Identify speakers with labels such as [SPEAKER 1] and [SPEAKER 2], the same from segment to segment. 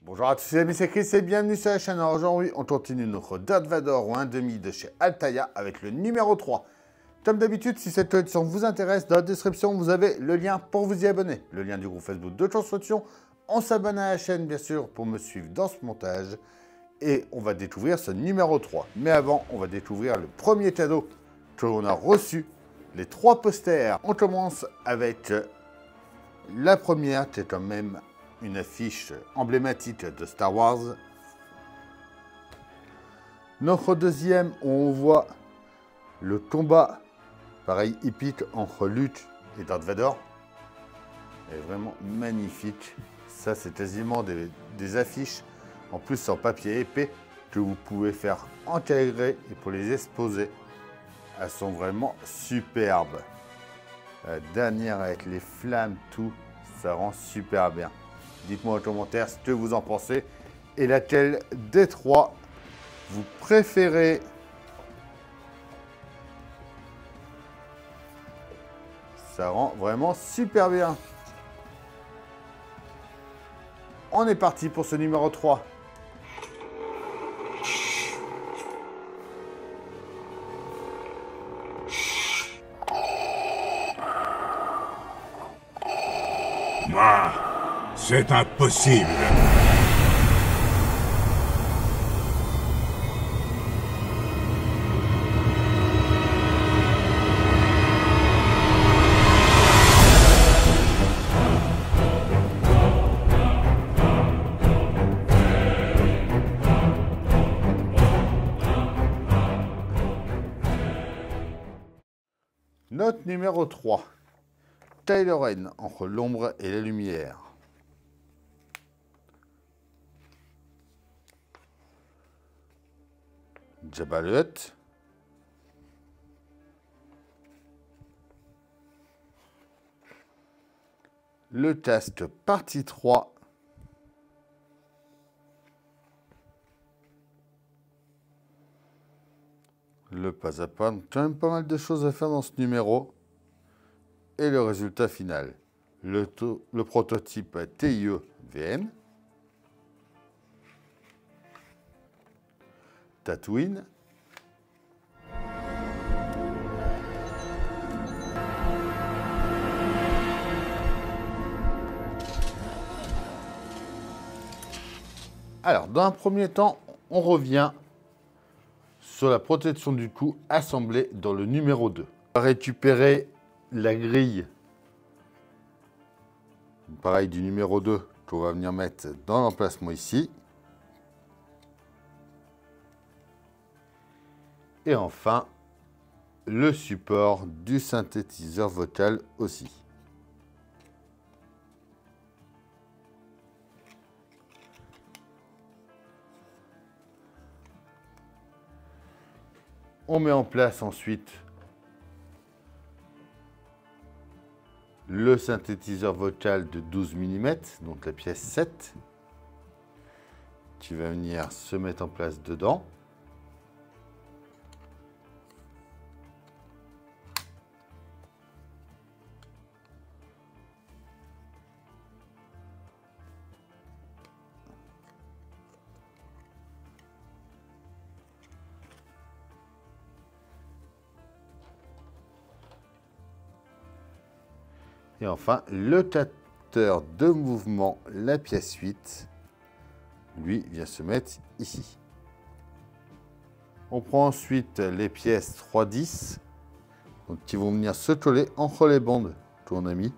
[SPEAKER 1] Bonjour à tous, c'est Ami, c'est Chris et bienvenue sur la chaîne. Alors aujourd'hui, on continue notre Dark Vador ou 1,5 de chez Altaïa avec le numéro 3. Comme d'habitude, si cette collection vous intéresse, dans la description, vous avez le lien pour vous y abonner. Le lien du groupe Facebook de construction. On s'abonne à la chaîne, bien sûr, pour me suivre dans ce montage. Et on va découvrir ce numéro 3. Mais avant, on va découvrir le premier cadeau que l'on a reçu. Les 3 posters. On commence avec la première, qui est quand même une affiche emblématique de Star Wars. Notre deuxième, on voit le combat, pareil, épique entre Luke et Darth Vader. C'est vraiment magnifique. Ça, c'est quasiment des affiches, en plus en papier épais, que vous pouvez faire intégrer et pour les exposer. Elles sont vraiment superbes. La dernière avec les flammes, tout, ça rend super bien. Dites-moi en commentaire ce que vous en pensez et laquelle des 3 vous préférez. Ça rend vraiment super bien. On est parti pour ce numéro 3.
[SPEAKER 2] C'est impossible.
[SPEAKER 1] Note numéro 3. Kylo Ren entre l'ombre et la lumière. Jabba le Hutt. Le casque partie 3. Le pas à pas. Quand même pas mal de choses à faire dans ce numéro. Et le résultat final. Le prototype TIE VN. Tatooine. Alors, dans un premier temps, on revient sur la protection du cou assemblée dans le numéro 2. On va récupérer la grille, pareil du numéro 2, qu'on va venir mettre dans l'emplacement ici. Et enfin, le support du synthétiseur vocal aussi. On met en place ensuite le synthétiseur vocal de 12 mm, donc la pièce 7, qui va venir se mettre en place dedans. Et enfin, le capteur de mouvement, la pièce 8, lui, vient se mettre ici. On prend ensuite les pièces 3-10, donc qui vont venir se coller entre les bandes qu'on a mis.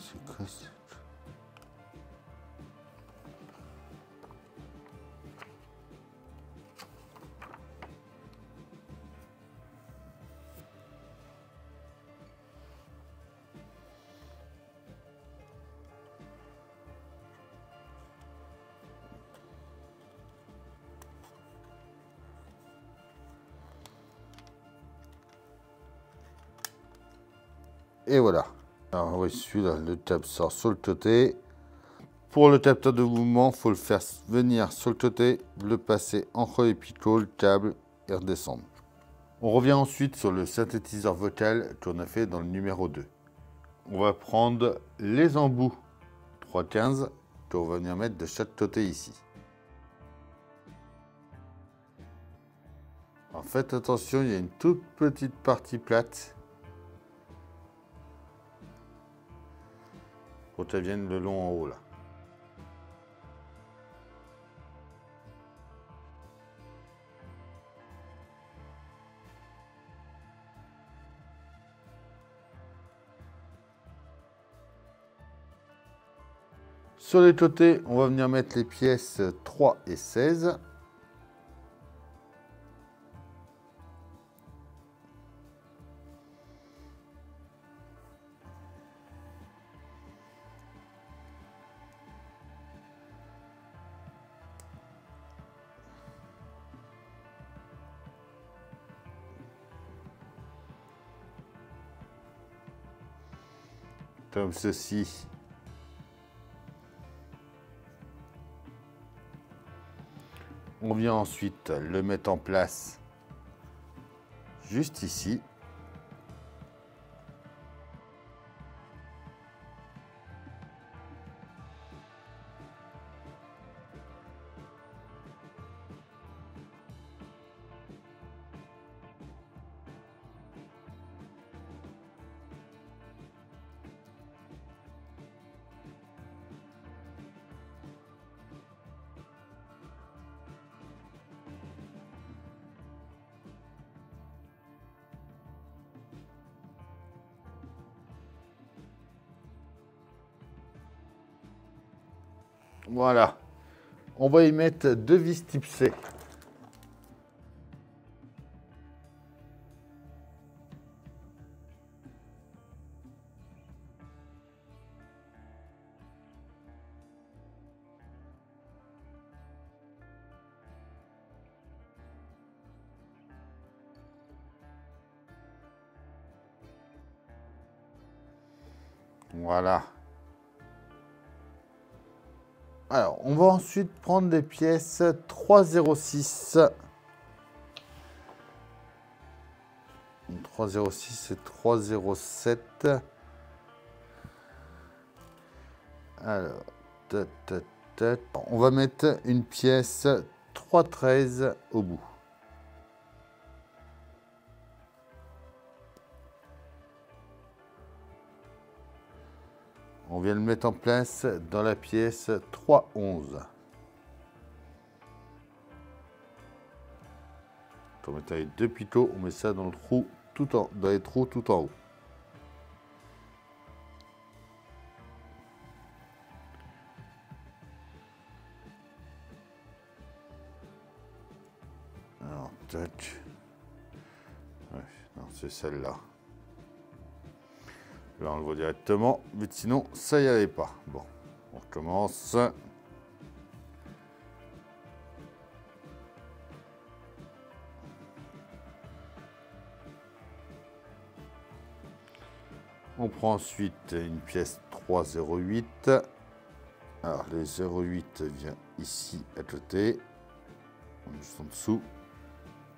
[SPEAKER 1] C'est quoi ça? Et voilà. Alors oui, celui-là, le tab sort sur le côté. Pour le capteur de mouvement, il faut le faire venir sur le côté, le passer entre les picots, le câble et redescendre. On revient ensuite sur le synthétiseur vocal qu'on a fait dans le numéro 2. On va prendre les embouts 315 qu'on va venir mettre de chaque côté ici. Alors faites attention, il y a une toute petite partie plate. Pour qu'elle vienne le long en haut là. Sur les côtés, on va venir mettre les pièces 3 et 16. Comme ceci. On vient ensuite le mettre en place juste ici. Voilà. On va y mettre 2 vis type C. Voilà. Alors, on va ensuite prendre des pièces 306. 306 et 307. Alors, on va mettre une pièce 313 au bout. On vient le mettre en place dans la pièce 311. On met avec 2 picots, on met ça dans le trou dans les trous tout en haut. Alors, tac. Ouais, non, c'est celle-là. Là, on le voit directement, mais sinon, ça y allait pas. Bon, on recommence. On prend ensuite une pièce 308. Alors, les 08 vient ici à côté, juste en dessous.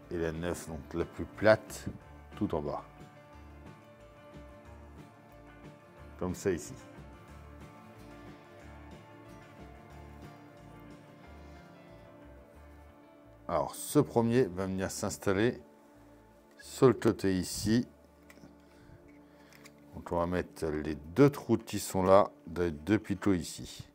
[SPEAKER 1] Et la 9, donc la plus plate, tout en bas. Comme ça ici. Alors, ce premier va venir s'installer sur le côté ici. Donc, on va mettre les 2 trous qui sont là, dans les 2 picots ici.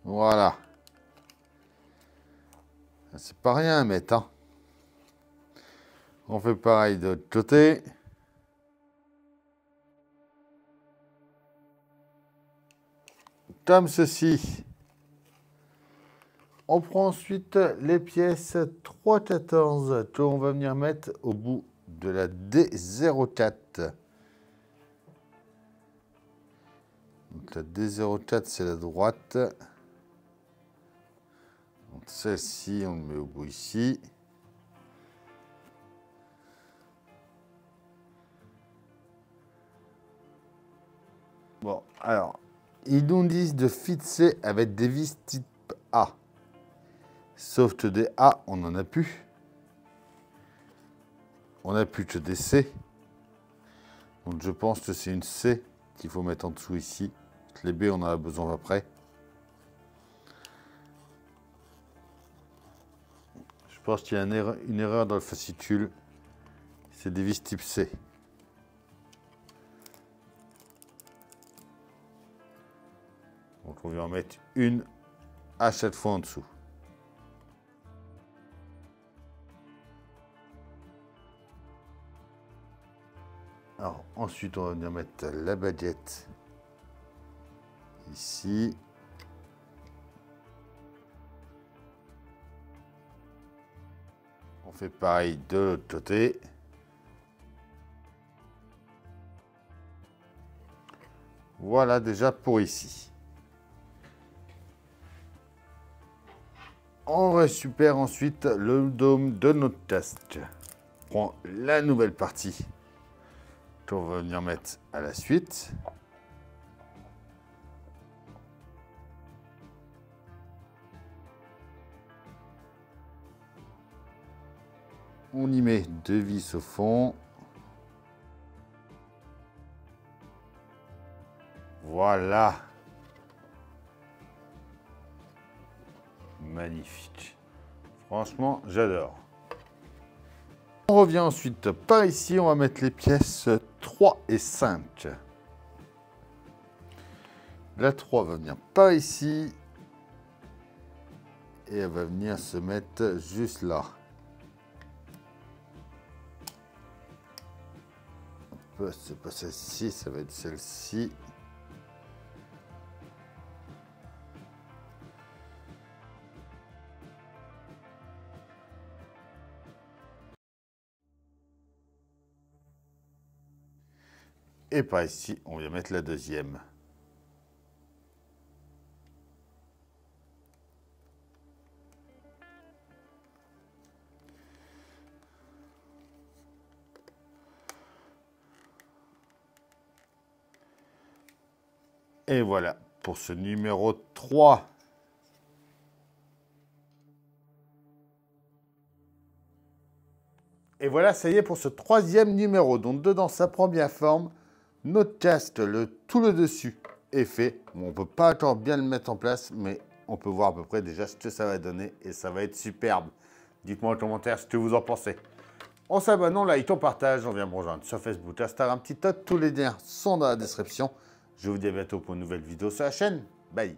[SPEAKER 1] Voilà. C'est pas rien à mettre, hein. On fait pareil de l'autre côté. Comme ceci. On prend ensuite les pièces 3,14 que l'on va venir mettre au bout de la D04. Donc la D04, c'est la droite. Donc celle-ci, on le met au bout ici. Bon, alors, ils nous disent de fixer avec des vis type A. Sauf que des A, on n'en a plus. On n'a plus que des C. Donc je pense que c'est une C qu'il faut mettre en dessous ici. Les B, on en a besoin après. Je pense qu'il y a une erreur dans le fascicule. C'est des vis type C. Donc on vient en mettre une à chaque fois en dessous. Alors ensuite on va venir mettre la baguette ici. On fait pareil de l'autre côté. Voilà déjà pour ici. On récupère ensuite le dôme de notre casque. On prend la nouvelle partie qu'on va venir mettre à la suite. On y met 2 vis au fond. Voilà. Magnifique. Franchement, j'adore. On revient ensuite par ici. On va mettre les pièces 3 et 5. La 3 va venir par ici. Et elle va venir se mettre juste là. C'est pas celle-ci, ça va être celle-ci. Et par ici, on vient mettre la deuxième. Et voilà pour ce numéro 3. Et voilà, ça y est pour ce 3e numéro. Donc dedans, ça prend bien forme. Notre casque, tout le dessus est fait. Bon, on ne peut pas encore bien le mettre en place, mais on peut voir à peu près déjà ce que ça va donner. Et ça va être superbe. Dites-moi en commentaire ce que vous en pensez. On s'abonne, on like, on partage, on vient me rejoindre sur Facebook, Instagram, TikTok. Tous les liens sont dans la description. Je vous dis à bientôt pour une nouvelle vidéo sur la chaîne. Bye.